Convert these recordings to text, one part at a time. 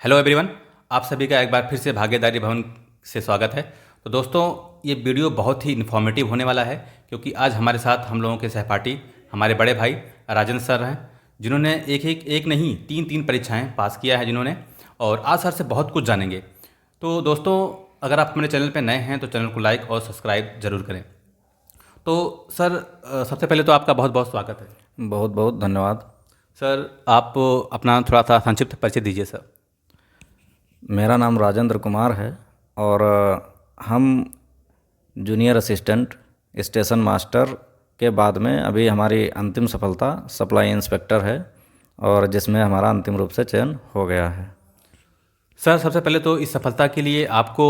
Hello everyone. आप सभी का एक बार फिर से भागीदारी भवन से स्वागत है। तो दोस्तों, ये वीडियो बहुत ही इन्फॉर्मेटिव होने वाला है क्योंकि आज हमारे साथ हम लोगों के सहपाठी हमारे बड़े भाई राजेंद्र सर हैं, जिन्होंने एक नहीं तीन तीन परीक्षाएं पास किया है जिन्होंने, और आज सर से बहुत कुछ जानेंगे। तो दोस्तों, अगर आप हमारे चैनल पर नए हैं तो चैनल को लाइक और सब्सक्राइब जरूर करें। तो सर, सबसे पहले तो आपका बहुत बहुत स्वागत है। बहुत बहुत धन्यवाद। सर, आप अपना थोड़ा सा संक्षिप्त परिचय दीजिए सर। मेरा नाम राजेंद्र कुमार है और हम जूनियर असिस्टेंट स्टेशन मास्टर के बाद में अभी हमारी अंतिम सफलता सप्लाई इंस्पेक्टर है, और जिसमें हमारा अंतिम रूप से चयन हो गया है। सर, सबसे पहले तो इस सफलता के लिए आपको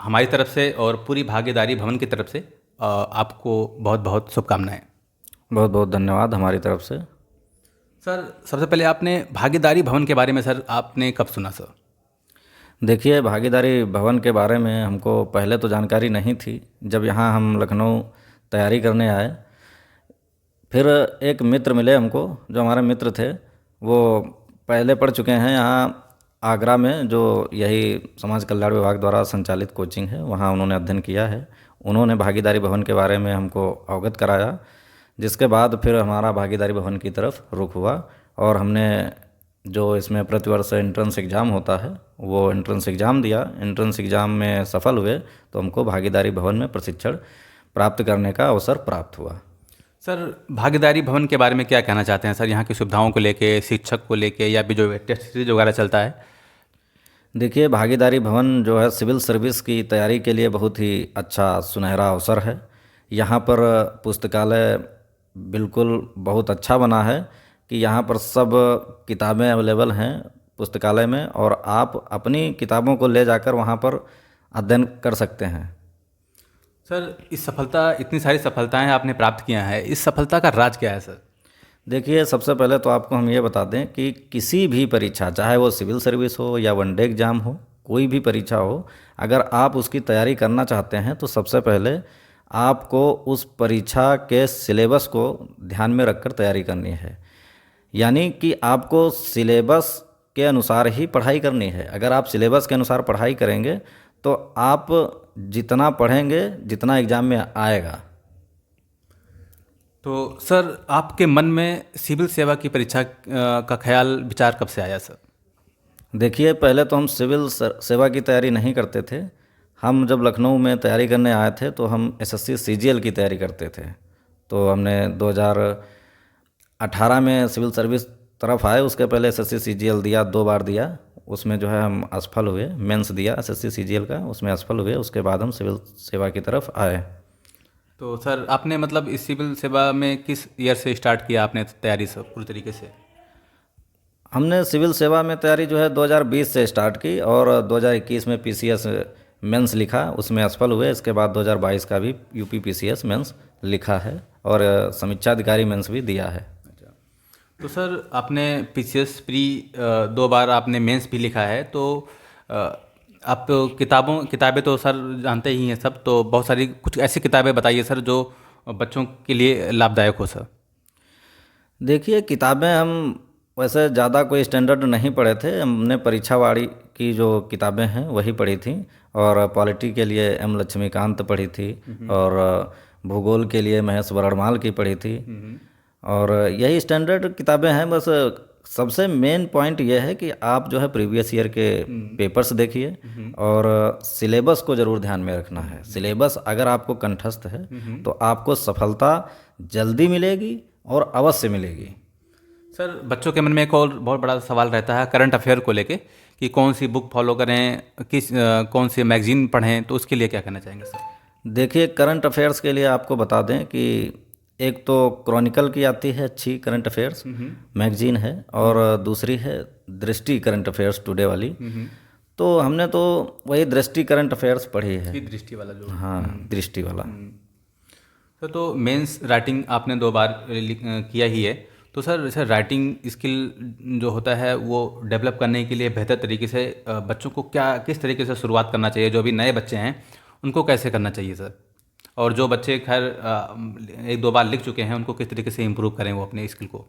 हमारी तरफ से और पूरी भागीदारी भवन की तरफ से आपको बहुत बहुत शुभकामनाएं। बहुत बहुत धन्यवाद हमारी तरफ से। सर, सबसे पहले आपने भागीदारी भवन के बारे में सर आपने कब सुना सर? देखिए, भागीदारी भवन के बारे में हमको पहले तो जानकारी नहीं थी। जब यहाँ हम लखनऊ तैयारी करने आए, फिर एक मित्र मिले हमको, जो हमारे मित्र थे वो पहले पढ़ चुके हैं यहाँ आगरा में, जो यही समाज कल्याण विभाग द्वारा संचालित कोचिंग है, वहाँ उन्होंने अध्ययन किया है। उन्होंने भागीदारी भवन के बारे में हमको अवगत कराया, जिसके बाद फिर हमारा भागीदारी भवन की तरफ रुख हुआ और हमने जो इसमें प्रतिवर्ष एंट्रेंस एग्ज़ाम होता है वो एंट्रेंस एग्ज़ाम दिया। एंट्रेंस एग्ज़ाम में सफल हुए तो हमको भागीदारी भवन में प्रशिक्षण प्राप्त करने का अवसर प्राप्त हुआ। सर, भागीदारी भवन के बारे में क्या कहना चाहते हैं सर, यहाँ की सुविधाओं को लेके, शिक्षक को लेके, या भी जो टेस्ट सीरीज वगैरह चलता है? देखिए, भागीदारी भवन जो है सिविल सर्विस की तैयारी के लिए बहुत ही अच्छा सुनहरा अवसर है। यहाँ पर पुस्तकालय बिल्कुल बहुत अच्छा बना है कि यहाँ पर सब किताबें अवेलेबल हैं पुस्तकालय में, और आप अपनी किताबों को ले जाकर वहाँ पर अध्ययन कर सकते हैं। सर, इतनी सारी सफलताएं आपने प्राप्त किया है, इस सफलता का राज क्या है सर? देखिए, सबसे पहले तो आपको हम ये बता दें कि किसी भी परीक्षा, चाहे वो सिविल सर्विस हो या वनडे एग्ज़ाम हो, कोई भी परीक्षा हो, अगर आप उसकी तैयारी करना चाहते हैं तो सबसे पहले आपको उस परीक्षा के सिलेबस को ध्यान में रखकर तैयारी करनी है। यानी कि आपको सिलेबस के अनुसार ही पढ़ाई करनी है। अगर आप सिलेबस के अनुसार पढ़ाई करेंगे तो आप जितना पढ़ेंगे जितना एग्ज़ाम में आएगा। तो सर, आपके मन में सिविल सेवा की परीक्षा का ख्याल विचार कब से आया सर? देखिए, पहले तो हम सिविल सेवा की तैयारी नहीं करते थे। हम जब लखनऊ में तैयारी करने आए थे तो हम एसएससी सीजीएल की तैयारी करते थे। तो हमने 2018 में सिविल सर्विस तरफ आए। उसके पहले एसएससी सीजीएल दिया, 2 बार दिया। उसमें जो है हम असफल हुए। मेंस दिया एसएससी सीजीएल का, उसमें असफल हुए। उसके बाद हम सिविल सेवा की तरफ आए। तो सर, आपने मतलब इस सिविल सेवा में किस ईयर से स्टार्ट किया आपने तैयारी सब पूरी तरीके से? हमने सिविल सेवा में तैयारी जो है 2020 से स्टार्ट की, और 2021 में पीसीएस मेंस लिखा, उसमें असफल हुए। इसके बाद 2022 का भी यूपी पीसीएस मेंस लिखा है, और समीक्षा अधिकारी मेंस भी दिया है। अच्छा, तो सर आपने पीसीएस प्री 2 बार आपने मेंस भी लिखा है, तो आप किताबें तो सर जानते ही हैं सब, तो बहुत सारी कुछ ऐसी किताबें बताइए सर जो बच्चों के लिए लाभदायक हो सर। देखिए, किताबें हम वैसे ज़्यादा कोई स्टैंडर्ड नहीं पढ़े थे। हमने परीक्षावाड़ी की जो किताबें हैं वही पढ़ी थी, और पॉलिटी के लिए एम लक्ष्मीकांत पढ़ी थी, और भूगोल के लिए महेश वर्णमाल की पढ़ी थी, और यही स्टैंडर्ड किताबें हैं। बस सबसे मेन पॉइंट ये है कि आप जो है प्रीवियस ईयर के पेपर्स देखिए, और सिलेबस को ज़रूर ध्यान में रखना है। सिलेबस अगर आपको कंठस्थ है तो आपको सफलता जल्दी मिलेगी और अवश्य मिलेगी। सर, बच्चों के मन में एक और बहुत बड़ा सवाल रहता है करंट अफेयर को लेके, कि कौन सी बुक फॉलो करें, कौन सी मैगजीन पढ़ें, तो उसके लिए क्या कहना चाहेंगे सर? देखिए, करंट अफेयर्स के लिए आपको बता दें कि एक तो क्रॉनिकल की आती है अच्छी करंट अफेयर्स मैगजीन है, और दूसरी है दृष्टि करंट अफेयर्स टुडे वाली। तो हमने तो वही दृष्टि करंट अफेयर्स पढ़ी है। ये दृष्टि वाला जो। हाँ, दृष्टि वाला। तो मेंस राइटिंग आपने 2 बार किया ही है, तो सर राइटिंग स्किल जो होता है वो डेवलप करने के लिए बेहतर तरीके से बच्चों को किस तरीके से शुरुआत करना चाहिए? जो अभी नए बच्चे हैं उनको कैसे करना चाहिए सर? और जो बच्चे खैर 1-2 बार लिख चुके हैं उनको किस तरीके से इम्प्रूव करें वो अपने स्किल को?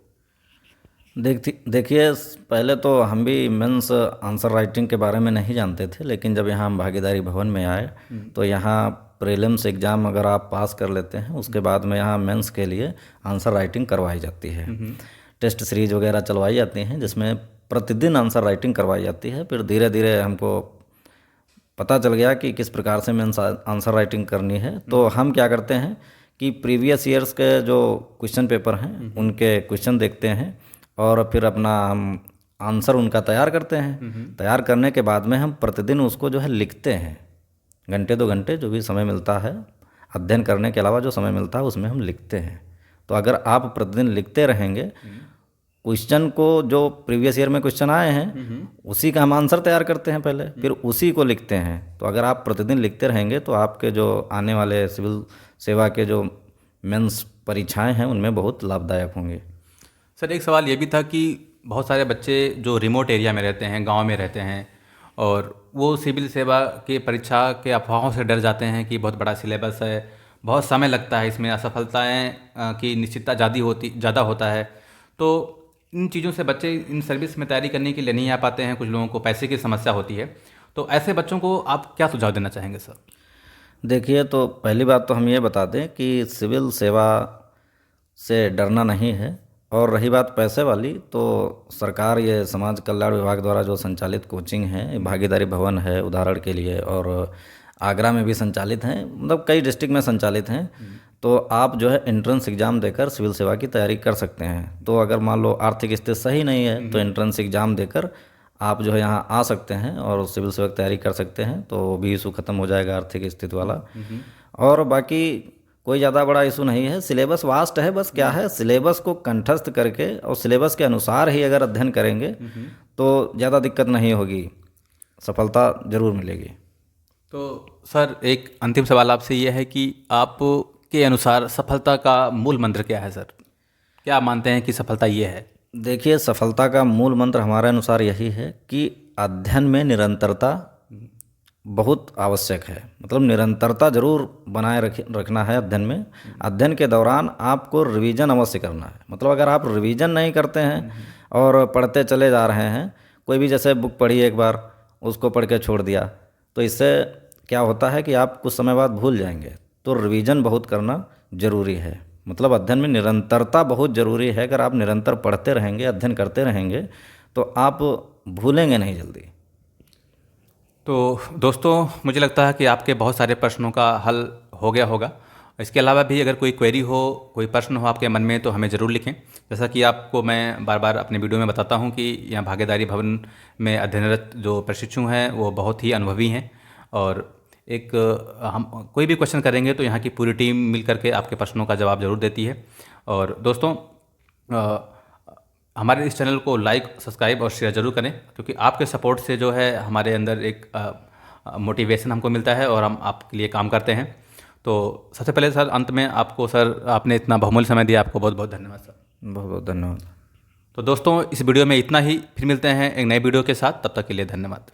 देखिए, पहले तो हम भी मेंस आंसर राइटिंग के बारे में नहीं जानते थे, लेकिन जब यहाँ हम भागीदारी भवन में आए तो यहाँ प्रीलिम्स एग्ज़ाम अगर आप पास कर लेते हैं, उसके बाद में यहाँ मेंस के लिए आंसर राइटिंग करवाई जाती है। टेस्ट सीरीज वगैरह चलवाई जाती हैं जिसमें प्रतिदिन आंसर राइटिंग करवाई जाती है। फिर धीरे धीरे हमको पता चल गया कि किस प्रकार से मेंस आंसर राइटिंग करनी है। तो हम क्या करते हैं कि प्रीवियस ईयर्स के जो क्वेश्चन पेपर हैं उनके क्वेश्चन देखते हैं और फिर अपना हम आंसर उनका तैयार करते हैं। तैयार करने के बाद में हम प्रतिदिन उसको जो है लिखते हैं, घंटे 2 घंटे जो भी समय मिलता है, अध्ययन करने के अलावा जो समय मिलता है उसमें हम लिखते हैं। तो अगर आप प्रतिदिन लिखते रहेंगे, क्वेश्चन को जो प्रीवियस ईयर में क्वेश्चन आए हैं उसी का हम आंसर तैयार करते हैं पहले, फिर उसी को लिखते हैं। तो अगर आप प्रतिदिन लिखते रहेंगे तो आपके जो आने वाले सिविल सेवा के जो मेंस परीक्षाएं हैं उनमें बहुत लाभदायक होंगे। सर, एक सवाल ये भी था कि बहुत सारे बच्चे जो रिमोट एरिया में रहते हैं, गांव में रहते हैं, और वो सिविल सेवा के परीक्षा के अफवाहों से डर जाते हैं कि बहुत बड़ा सिलेबस है, बहुत समय लगता है, इसमें असफलताएं की निश्चितता ज़्यादा होता है। तो इन चीज़ों से बच्चे इन सर्विस में तैयारी करने के लिए नहीं आ पाते हैं। कुछ लोगों को पैसे की समस्या होती है। तो ऐसे बच्चों को आप क्या सुझाव देना चाहेंगे सर? देखिए, तो पहली बात तो हम ये बता दें कि सिविल सेवा से डरना नहीं है। और रही बात पैसे वाली, तो सरकार ये समाज कल्याण विभाग द्वारा जो संचालित कोचिंग है, भागीदारी भवन है उदाहरण के लिए, और आगरा में भी संचालित हैं, मतलब कई डिस्ट्रिक्ट में संचालित हैं। तो आप जो है एंट्रेंस एग्ज़ाम देकर सिविल सेवा की तैयारी कर सकते हैं। तो अगर मान लो आर्थिक स्थिति सही नहीं है तो एंट्रेंस एग्ज़ाम देकर आप जो है यहाँ आ सकते हैं और सिविल सेवा की तैयारी कर सकते हैं। तो वो भी इशू ख़त्म हो जाएगा आर्थिक स्थिति वाला। और बाकी कोई ज़्यादा बड़ा इशू नहीं है। सिलेबस वास्ट है, बस क्या है, सिलेबस को कंठस्थ करके और सिलेबस के अनुसार ही अगर अध्ययन करेंगे तो ज़्यादा दिक्कत नहीं होगी, सफलता ज़रूर मिलेगी। तो सर, एक अंतिम सवाल आपसे ये है कि आप के अनुसार सफलता का मूल मंत्र क्या है सर? क्या मानते हैं कि सफलता ये है? देखिए, सफलता का मूल मंत्र हमारे अनुसार यही है कि अध्ययन में निरंतरता बहुत आवश्यक है। मतलब निरंतरता जरूर बनाए रखना है अध्ययन में। अध्ययन के दौरान आपको रिवीजन अवश्य करना है। मतलब अगर आप रिवीजन नहीं करते हैं और पढ़ते चले जा रहे हैं, कोई भी जैसे बुक पढ़ी एक बार, उसको पढ़ के छोड़ दिया, तो इससे क्या होता है कि आप कुछ समय बाद भूल जाएंगे। तो रिवीजन बहुत करना ज़रूरी है। मतलब अध्ययन में निरंतरता बहुत ज़रूरी है। अगर आप निरंतर पढ़ते रहेंगे, अध्ययन करते रहेंगे, तो आप भूलेंगे नहीं जल्दी। तो दोस्तों, मुझे लगता है कि आपके बहुत सारे प्रश्नों का हल हो गया होगा। इसके अलावा भी अगर कोई क्वेरी हो, कोई प्रश्न हो आपके मन में, तो हमें ज़रूर लिखें। जैसा कि आपको मैं बार बार अपने वीडियो में बताता हूं कि यहाँ भागीदारी भवन में अध्ययनरत जो प्रशिक्षु हैं वो बहुत ही अनुभवी हैं, और हम कोई भी क्वेश्चन करेंगे तो यहाँ की पूरी टीम मिल करके आपके प्रश्नों का जवाब ज़रूर देती है। और दोस्तों, हमारे इस चैनल को लाइक, सब्सक्राइब और शेयर ज़रूर करें, क्योंकि आपके सपोर्ट से जो है हमारे अंदर एक मोटिवेशन हमको मिलता है और हम आपके लिए काम करते हैं। तो सबसे पहले सर, अंत में आपको सर, आपने इतना बहुमूल्य समय दिया, आपको बहुत बहुत धन्यवाद सर। बहुत बहुत धन्यवाद। तो दोस्तों, इस वीडियो में इतना ही। फिर मिलते हैं एक नए वीडियो के साथ। तब तक के लिए धन्यवाद।